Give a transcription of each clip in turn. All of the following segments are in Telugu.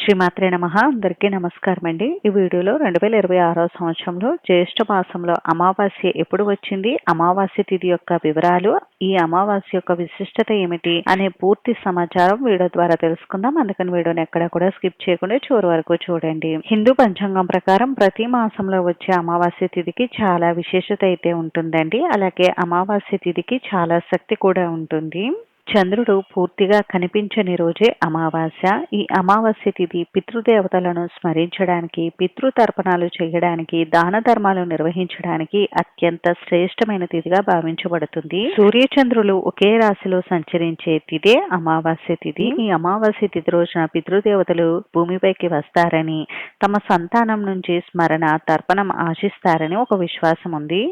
శ్రీమాత్రే నమః. అందరికీ నమస్కారం అండి. ఈ వీడియోలో 2026 సంవత్సరంలో జ్యేష్ఠ మాసంలో అమావాస్య ఎప్పుడు వచ్చింది, అమావాస్య తిథి యొక్క వివరాలు, ఈ అమావాస్య యొక్క విశిష్టత ఏమిటి అనే పూర్తి సమాచారం వీడియో ద్వారా తెలుసుకుందాం. అందుకని వీడియోని ఎక్కడా కూడా స్కిప్ చేయకుండా చివరి వరకు చూడండి. హిందూ పంచాంగం ప్రకారం ప్రతి మాసంలో వచ్చే అమావాస్య తిథికి చాలా విశేషత అయితే ఉంటుందండి. అలాగే అమావాస్య తిథికి చాలా శక్తి కూడా ఉంటుంది. చంద్రుడు పూర్తిగా కనిపించని రోజే అమావాస్య. ఈ అమావాస్య తిథి పితృదేవతలను స్మరించడానికి, పితృతర్పణాలు చేయడానికి, దాన ధర్మాలు నిర్వహించడానికి అత్యంత శ్రేష్టమైన తిథిగా భావించబడుతుంది. సూర్యచంద్రులు ఒకే రాశిలో సంచరించే తిథే అమావాస్య తిథి. ఈ అమావాస్య తిథి రోజున పితృదేవతలు భూమిపైకి వస్తారని, తమ సంతానం నుంచి స్మరణ, తర్పణం ఆశిస్తారని ఒక విశ్వాసం ఉంది.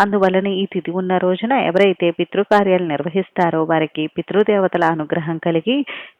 అందువలన ఈ తిథి ఉన్న రోజున ఎవరైతే పితృకార్యాలు నిర్వహిస్తారో వారికి పితృదేవతల అనుగ్రహం కలిగి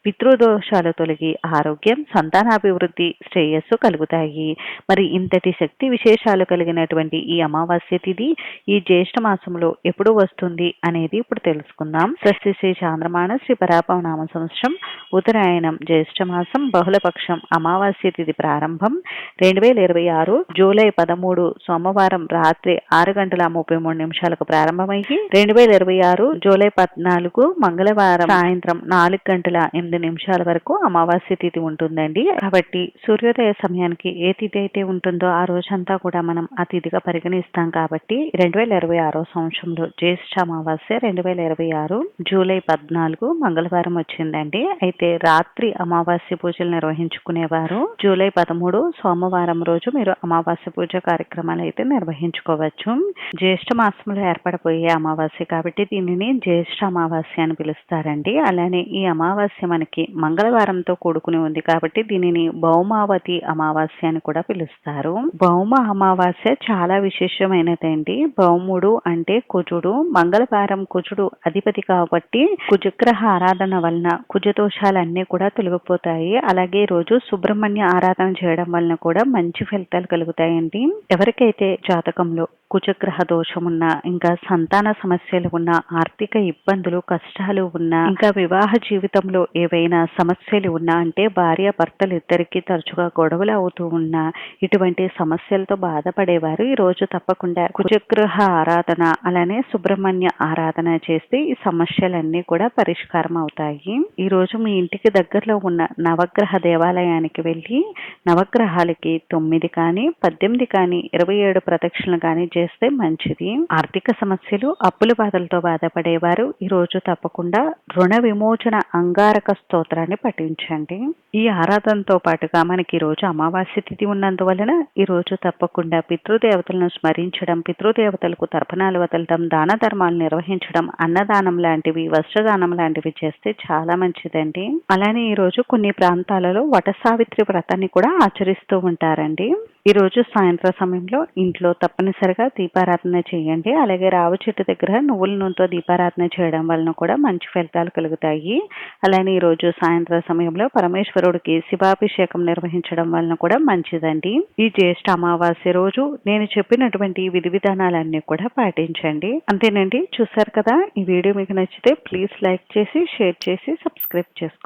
పితృదోషాలు తొలగి ఆరోగ్యం, సంతానాభివృద్ధి, శ్రేయస్సు కలుగుతాయి. మరి ఇంతటి శక్తి విశేషాలు కలిగినటువంటి ఈ అమావాస్య తిథి ఈ జ్యేష్ఠ మాసంలో ఎప్పుడు వస్తుంది అనేది ఇప్పుడు తెలుసుకుందాం. స్వస్తి శ్రీ చాంద్రమాన శ్రీ పరాభవ నామ సంవత్సరం ఉత్తరాయణం జ్యేష్ఠ మాసం బహుళపక్షం అమావాస్య తిథి ప్రారంభం 2026 జూలై 13 సోమవారం రాత్రి 6:33 ప్రారంభమయ్యి 2026 జూలై 14 మంగళవారం సాయంత్రం 4:08 వరకు అమావాస్య తిథి ఉంటుందండి. కాబట్టి సూర్యోదయ సమయానికి ఏ తిథి అయితే ఉంటుందో ఆ రోజంతా కూడా మనం ఆ తిథిగా పరిగణిస్తాం. కాబట్టి 2026 సంవత్సరంలో జ్యేష్ఠ అమావాస్య 2026 జూలై 14 మంగళవారం వచ్చిందండి. అయితే రాత్రి అమావాస్య పూజలు నిర్వహించుకునేవారు జూలై 13 సోమవారం రోజు మీరు అమావాస్య పూజ కార్యక్రమాలు అయితే నిర్వహించుకోవచ్చు. జ్యేష్ఠ మాసంలో ఏర్పడబోయే అమావాస్య కాబట్టి దీనిని జ్యేష్ఠ అమావాస్య అని పిలుస్తారండి. అలానే ఈ అమావాస్య మనకి మంగళవారంతో కూడుకుని ఉంది కాబట్టి దీనిని భౌమావతి అమావాస్య అని కూడా పిలుస్తారు. భౌమ అమావాస్య చాలా విశేషమైనదండి. భౌముడు అంటే కుజుడు, మంగళవారం కుజుడు అధిపతి కాబట్టి కుజగ్రహ ఆరాధన వలన కుజదోషాలన్నీ కూడా తొలగిపోతాయి. అలాగే రోజు సుబ్రహ్మణ్య ఆరాధన చేయడం వలన కూడా మంచి ఫలితాలు కలుగుతాయండి. ఎవరికైతే జాతకంలో కుజగ్రహ దోషం ఉన్నా, ఇంకా సంతాన సమస్యలు ఉన్నా, ఆర్థిక ఇబ్బందులు, కష్టాలు ఉన్నా, ఇంకా వివాహ జీవితంలో ఏవైనా సమస్యలు ఉన్నా, అంటే భార్య భర్తలు ఇద్దరికి తరచుగా గొడవలు అవుతూ ఉన్నా, ఇటువంటి సమస్యలతో బాధపడేవారు ఈ రోజు తప్పకుండా కుజగ్రహ ఆరాధన అలానే సుబ్రహ్మణ్య ఆరాధన చేస్తే ఈ సమస్యలన్నీ కూడా పరిష్కారం అవుతాయి. ఈ రోజు మీ ఇంటికి దగ్గరలో ఉన్న నవగ్రహ దేవాలయానికి వెళ్ళి నవగ్రహాలకి 9 కానీ 18 కానీ 27 ప్రదక్షిణలు కానీ చేస్తే మంచిది. ఆర్థిక సమస్యలు, అప్పుల బాధలతో బాధపడేవారు ఈ రోజు తప్పకుండా రుణ విమోచన అంగారక స్తోత్రాన్ని పఠించండి. ఈ ఆరాధనతో పాటుగా మనకి ఈ రోజు అమావాస్య తిథి ఉన్నందువలన ఈ రోజు తప్పకుండా పితృదేవతలను స్మరించడం, పితృదేవతలకు తర్పణాలు వదలడం, దాన ధర్మాలు నిర్వహించడం, అన్నదానం లాంటివి, వస్త్రదానం లాంటివి చేస్తే చాలా మంచిదండి. అలానే ఈ రోజు కొన్ని ప్రాంతాలలో వట సావిత్రి వ్రతాన్ని కూడా ఆచరిస్తూ ఉంటారండి. ఈ రోజు సాయంత్రం సమయంలో ఇంట్లో తప్పనిసరిగా దీపారాధన చేయండి. అలాగే రావి చెట్టు దగ్గర నువ్వుల నూనెతో దీపారాధన చేయడం వలన కూడా మంచి ఫలితాలు కలుగుతాయి. అలానే ఈ రోజు సాయంత్రం సమయంలో పరమేశ్వరుడికి శివాభిషేకం నిర్వహించడం వలన కూడా మంచిదండి. ఈ జ్యేష్ఠ అమావాస్య రోజు నేను చెప్పినటువంటి విధి విధానాలన్నీ కూడా పాటించండి. అంతేనండి. చూసారు కదా, ఈ వీడియో మీకు నచ్చితే ప్లీజ్ లైక్ చేసి, షేర్ చేసి, సబ్స్క్రైబ్ చేసుకోండి.